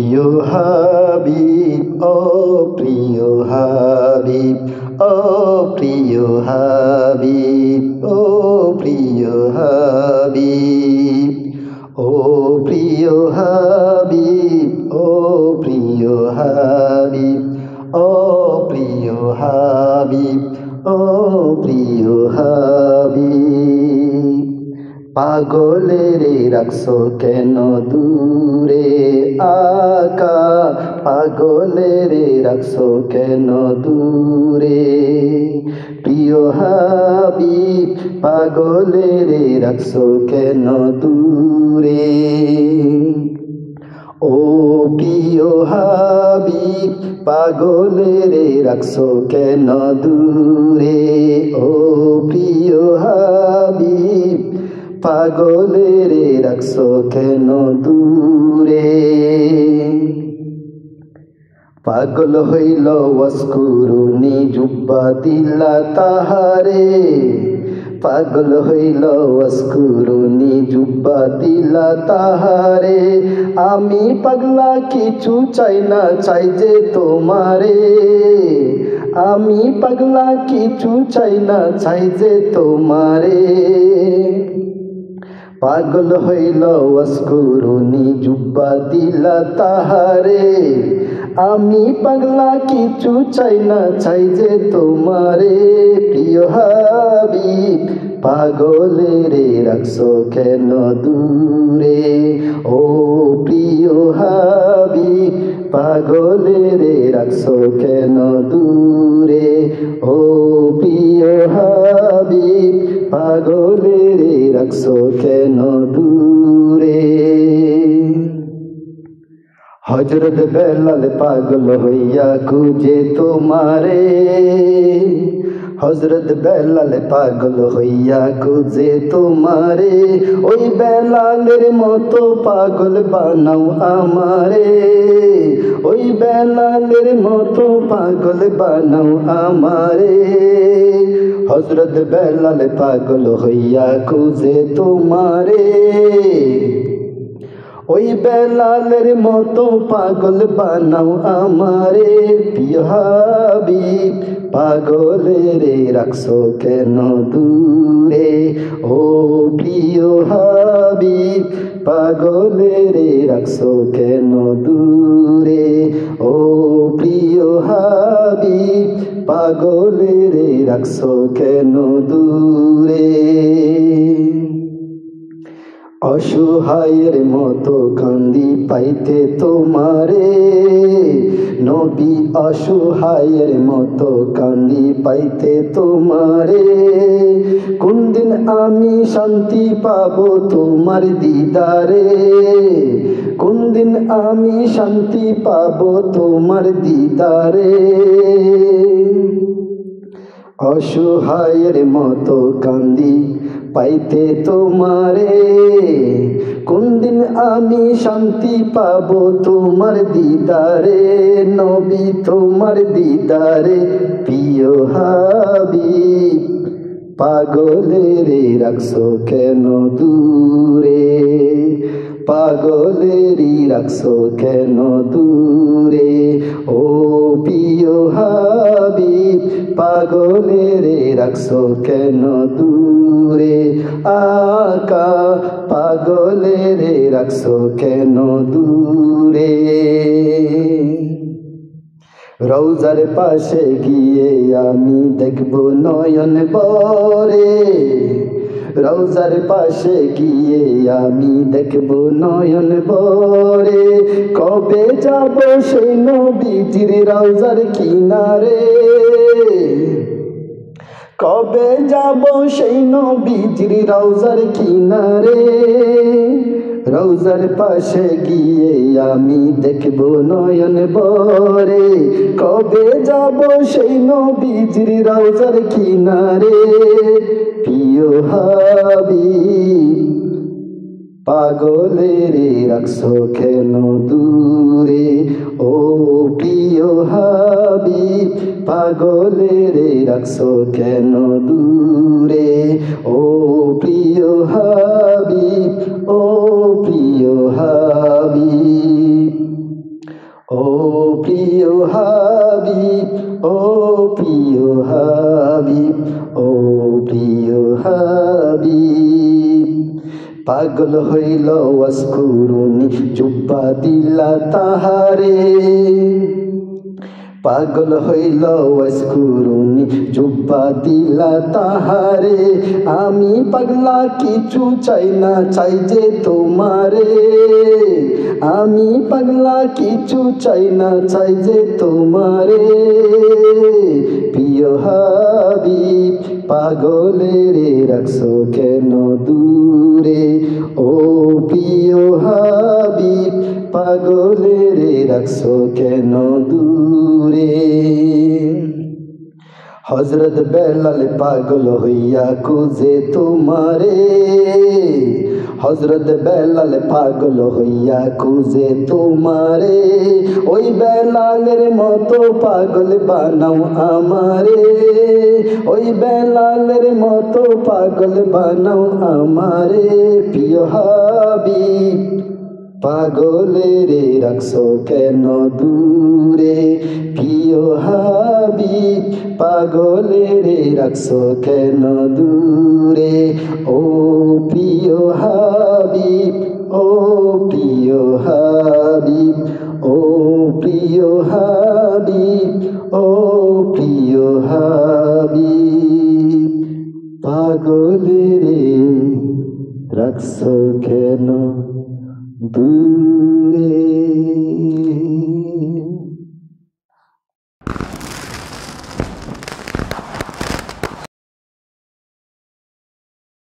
প্রিয় হাবিব, ও প্রিয় হাবিব, ও প্রিয় হাবিব, ও প্রিয় হাবিব, ও প্রিয় হাবিব, ও প্রিয় হাবিব, ও প্রিয় হাবিব, ও প্রিয় হাবিব। পাগলেরে রাখছো কেন দূরে আকা, পাগলেরে রাখছো কেন দূরে প্রিয় হাবিব, পাগলেরে রাখছো কেন দূরে। ও প্রিয় হাবিব, পাগলেরে রাখছো কেন দূরে। ও প্রিয় হাবিব, পাগলেরে রাখছো কেন দূরে। পাগল হইল ওয়াসকুরুনি জুব্বা দিলা তাহারে, পাগল হইল ওয়াসকুরুনি জুব্বা দিলা তাহারে। আমি পাগলা কিছু চাই না, চাই যে তোমারে। আমি পাগলা কিছু চাই না, চাই যে তোমারে। পাগল হইল ওয়াসকুরুনি জুব্বা দিলা তাহারে। আমি পাগলা কিছু চাই না, চাই যে তোমারে প্রিয় হাবিব, পাগলেরে রাখছো কেন দূরে। ও প্রিয় হাবিব, পাগলেরে রাখছো কেন দূরে। ও প্রিয় হাবিব, পাগলেরে রাখছো কেন দূরে। হযরত বেলাল পাগল হইয়া খুঁজে তোমারে, হযরত বেলাল পাগল হইয়া খুঁজে তোমারে। ওই বেলালের মতো পাগল বানাও আমারে, ওই বেলালের মতো পাগল বানাও আমারে। হযরত বেলাল পাগল হইয়া খুঁজে তোমারে, ওই বেলালের মতো পাগল বানাও আমারে প্রিয় হাবিব, পাগলেরে রাখছো কেন দূরে। ও প্রিয় হাবিব, পাগলেরে রাখছো কেন দূরে। ও প্রিয় হাবিব, পাগলেরে রাখছো কেন দূরে। অসহায়ের মতো কান্দি পাইতে তোমারে, নবী অসহায়ের মতো কান্দি পাইতে তোমারে। কোন দিন আমি শান্তি পাবো তোমার দিদারে, কোন দিন আমি শান্তি পাবো তোমার দিদারে। অসহায়ের মতো কান্দি পাইতে তোমারে, কোন দিন আমি শান্তি পাবো তোমার দিদারে। নবী তোমার দিদারে প্রিয় হাবিব, পাগলেরে রাখছো কেন দূরে, পাগলেরি রাখছো কেন দূরে। ও প্রিয় হাবিব, পাগলেরে রাখছো কেন দূরে। আকা, পাগলেরে রাখছো কেন দূরে। রওজার পাশে গিয়ে আমি দেখবো নয়ন ভরে, রওজার পাশে গিয়ে আমি দেখবো নয়ন ভরে। কবে যাব সেই নবীজির রওজার কিনারে, কবে যাব সেই নবীজির রওজার কিনারে। রওজার পাশে গিয়ে আমি দেখবো নয়ন ভরে, কবে যাব সেই নবীজির রওজার কিনারে প্রিয় হাবিব, পাগলেরে রাখছো কেন দূরে। ও প্রিয় হাবিব, পাগলেরে রাখছো কেন দূরে। ও প্রিয় হাবিব, ও প্রিয় হাবিব। পাগল হইল ওয়াসকুরুনি জুব্বা দিলা তাহারে পাগল হইল ওয়াসকুরুনি জুব্বা দিলা তাহারে আমি পাগলা কিছু চাই না চাই যে তোমারে আমি পাগলা কিছু চাই না চাই যে তোমারে প্রিয় হাবিব পাগলেরে রাখছো কেন দূরে ও প্রিয় হাবিব পাগলেরে রাখছো কেন দূরে হযরত বেলাল পাগল হইয়া খুঁজে তোমারে হযরত বেলাল পাগল হইয়া খুঁজে তোমারে ওই বেলালের মতো পাগল বানাও আমারে ওই বেলালের মতো পাগল বানাও আমারে প্রিয় হাবিব পাগলেরে রাখছো কেন দূরে প্রিয় হাবিব পাগলেরে রাখছো কেন দূরে ও প্রিয় হাবিব ও প্রিয় হাবিব ও প্রিয় হাবিব ও প্রিয় হাবিব পাগলেরে রাখছো কেন দূরে।